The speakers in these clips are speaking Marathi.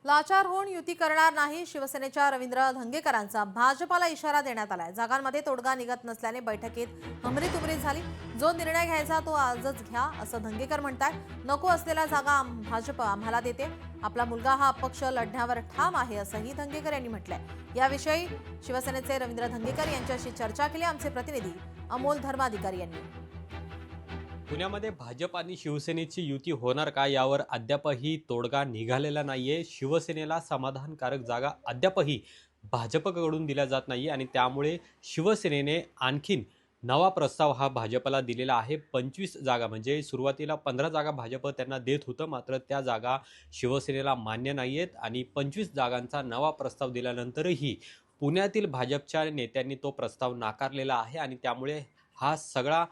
लाचार होऊन युती करणार नाही, शिवसेनेच्या रवींद्र धंगेकरांचा भाजपाला इशारा देण्यात आलाय। जागांमध्ये तोडगा निघत नसल्याने बैठकीत हमरीतुमरी झाली। जो निर्णय घ्यायचा तो आजच घ्या असं धंगेकर म्हणतात। नको असलेल्या जागा भाजप आम्हाला देते, आपला मुलगा हा अपक्ष लढण्यावर ठाम आहे असंही धंगेकर यांनी म्हटलंय। याविषयी शिवसेनेचे रवींद्र धंगेकर यांच्याशी चर्चा केली आमचे प्रतिनिधी अमोल धर्माधिकारी यांनी। पुण्यामध्ये भाजप आणि शिवसेनेची युती होणार का यावर अद्यापही तोडगा निघालेला नाहीये। शिवसेनेला समाधानकारक जागा अद्यापही भाजपकडून दिल्या जात नाही आणि त्यामुळे शिवसेनेने आणखीन नवा प्रस्ताव हा भाजपला दिलेला आहे। 25 जागा म्हणजे सुरुवातीला 15 जागा भाजप त्यांना देत होतं, मात्र त्या जागा शिवसेनेला मान्य नाहीयेत आणि 25 जागांचा नवा प्रस्ताव दिल्यानंतरही पुण्यातील भाजपच्या नेत्यांनी तो प्रस्ताव नाकारलेला आहे आणि त्यामुळे हा सगळा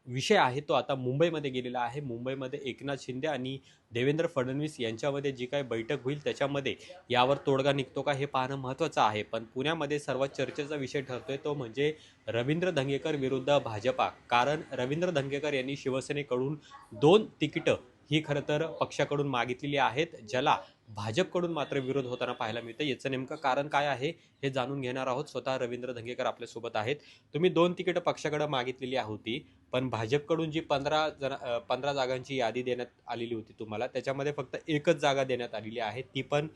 विषय आहे तो आता मुंबईमध्ये गेलेला आहे। मुंबईमध्ये एकनाथ शिंदे आणि देवेंद्र फडणवीस यांच्यामध्ये जी काही बैठक होईल त्याच्यामध्ये यावर तोडगा निघतो का हे पाहणं महत्त्वाचं आहे। पण पुण्यामध्ये सर्वात चर्चेचा विषय ठरतोय तो म्हणजे रवींद्र धंगेकर विरुद्ध भाजपा। कारण रवींद्र धंगेकर यांनी शिवसेनेकडून 2 तिकीटं ही खरं तर पक्षाकडून मागितलेली आहेत, ज्याला भाजपकडून मात्र विरोध होताना पाहायला मिळतं। याचं नेमकं कारण काय आहे हे जाणून घेणार आहोत। स्वतः रवींद्र धंगेकर आपल्यासोबत आहेत। तुम्ही 2 तिकीटं पक्षाकडे मागितलेली होती, पण भाजपकडून जी 15 जागांची यादी देण्यात आलेली होती तुम्हाला, त्याच्यामध्ये फक्त एकच जागा देण्यात आलेली आहे, ती पण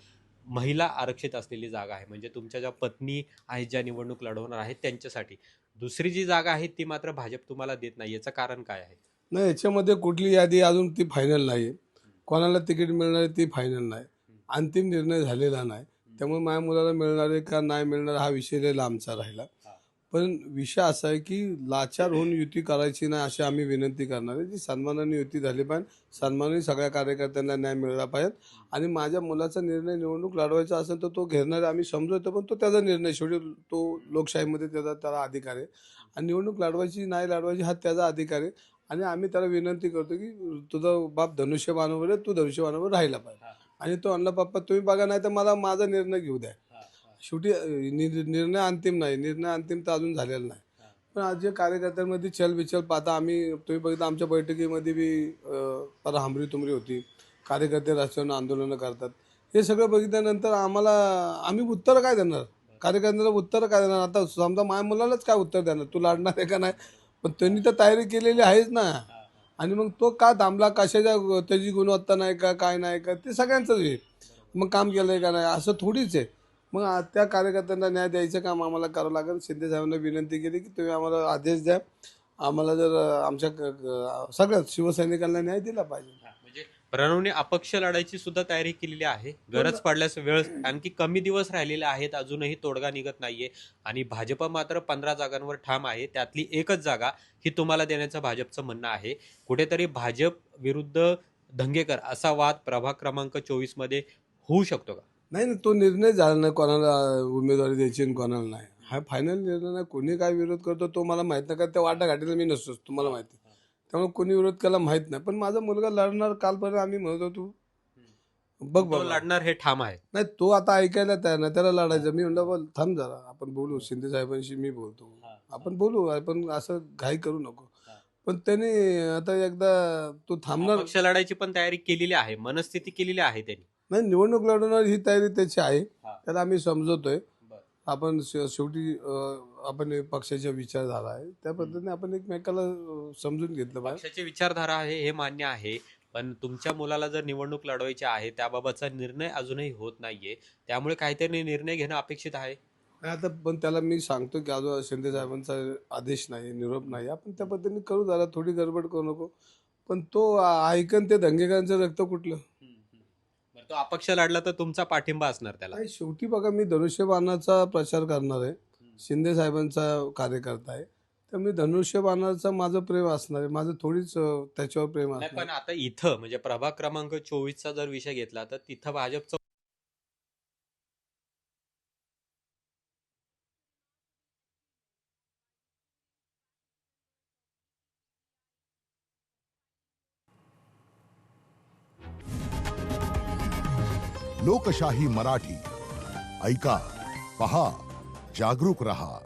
महिला आरक्षित असलेली जागा आहे। म्हणजे तुमच्या ज्या पत्नी आहेत ज्या निवडणूक लढवणार आहेत त्यांच्यासाठी। दुसरी जी जागा आहे ती मात्र भाजप तुम्हाला देत नाही, याचं कारण काय आहे? नाही, याच्यामध्ये कुठली यादी अजून ती फायनल नाही। कोणाला तिकीट मिळणार ती फायनल नाही, अंतिम निर्णय झालेला नाही। त्यामुळे माझ्या मुलाला मिळणार आहे का नाही मिळणार हा विषय लय लांबचा राहिला। पण विषय असा आहे की लाचार होऊन युती करायची नाही अशी आम्ही विनंती करणार आहे। जी सन्मानाने युती झाली पाहिजे, सन्मानाने सगळ्या कार्यकर्त्यांना न्याय मिळाला पाहिजे आणि माझ्या मुलाचा निर्णय निवडणूक लढवायचा असेल तर तो घेणार आम्ही समजतो, पण तो त्याचा निर्णय, शेवटी तो लोकशाहीमध्ये त्याला अधिकार आहे आणि निवडणूक लढवायची नाही लढवायची हा त्याचा अधिकार आहे आणि आम्ही त्याला विनंती करतो की तुझा बाप धनुष्यबाणावर आहे, तू धनुष्यबाणावर राहिला पाहिजे आणि तो म्हणला पप्पा तुम्ही बघा नाही तर मला माझा निर्णय घेऊ द्या। शेवटी निर्णय अंतिम नाही, निर्णय अंतिम तर अजून झालेला नाही। पण आज जे कार्यकर्त्यांमध्ये चलबिचल पाहता आम्ही, तुम्ही बघितलं आमच्या बैठकीमध्ये बी हमरी तुमरी होती, कार्यकर्ते रस्त्यावरून आंदोलनं करतात। हे सगळं बघितल्यानंतर आम्ही उत्तर काय देणार, कार्यकर्त्यांना उत्तर काय देणार? आता समजा माझ्या मुलालाच काय उत्तर देणार, तू लढणार आहे का नाही? पण त्यांनी तर तयारी केलेली आहेच ना, आणि मग तो का थांबला, कशाच्या त्याची गुणवत्ता नाही का काय नाही का ते सगळ्यांचंच आहे। मग काम केलं आहे का नाही असं थोडीच आहे। मग त्या कार्यकर्त्यांना न्याय द्यायचं काम आम्हाला करावं लागेल। शिंदे साहेबांना विनंती केली की तुम्ही आम्हाला आदेश द्या, आम्हाला जर आमच्या सगळ्याच शिवसैनिकांना न्याय दिला पाहिजे। म्हणजे प्रणवने अपक्ष लढायची सुद्धा तयारी केलेली आहे, गरज पडल्यास वेळ आणखी कमी दिवस राहिलेले आहेत, अजूनही तोडगा निघत नाहीये आणि भाजप मात्र 15 जागांवर ठाम आहे। त्यातली एकच जागा ही तुम्हाला देण्याचं भाजपचं म्हणणं आहे। कुठेतरी भाजप विरुद्ध धंगेकर असा वाद प्रभाग क्रमांक 24 मध्ये होऊ शकतो का? नाही, तो निर्णय झाला नाही कोणाला उमेदवारी द्यायची आणि कोणाला नाही, हा फायनल निर्णय नाही। कोणी काय विरोध करतो तो मला माहित नाही, का त्या वाटाघाटीला मी नसतोच, तुम्हाला माहिती, त्यामुळे कोणी विरोध केला माहित नाही। पण माझा मुलगा लढणार, कालपर्यंत आम्ही म्हणत होतो बघ तो लढणार हे ठाम आहे। नाही, तो आता ऐकायला तयार नाही, त्याला लढायचं। मी म्हणलं बोल थांब जरा, आपण बोलू, शिंदे साहेबांशी मी बोलतो, आपण बोलू, आपण असं घाई करू नको। पण त्याने आता एकदा तो थांबणार, पक्ष लढायची पण तयारी केलेली आहे, मनस्थिती केलेली आहे त्यांनी। नाही, निवडणूक लढवणार ही तयारी त्याची आहे, त्याला आम्ही समजवतोय। आपण शेवटी आपण पक्षाचा विचारधारा आहे, त्या पद्धतीने आपण एकमेकाला समजून घेतलं पाहिजे। पक्षाची विचारधारा आहे हे मान्य आहे, पण तुमच्या मुलाला जर निवडणूक लढवायची आहे त्याबाबतचा निर्णय अजूनही होत नाहीये, त्यामुळे काहीतरी निर्णय घेणं अपेक्षित आहे। आता पण त्याला मी सांगतो की अजून शिंदे साहेबांचा आदेश नाही, निरोप नाही, आपण त्या पद्धतीने करू, जरा थोडी गडबड करू नको। पण तो ऐकन ते धंगेकरांचं रक्त कुठलं? तो अपक्ष लढला तर तुमचा पाठिंबा असणार त्याला? शेवटी बघा, मी धनुष्यबाणाचा प्रचार करणार आहे, शिंदे साहेबांचा कार्यकर्ता आहे, तर मी धनुष्यबाणाचं माझं प्रेम असणार आहे, माझं थोडीच त्याच्यावर प्रेम असणार। पण आता इथं म्हणजे प्रभाग क्रमांक 24चा जर विषय घेतला तर तिथं भाजपचं लोकशाही मराठी ऐका, पहा, जागरूक रहा।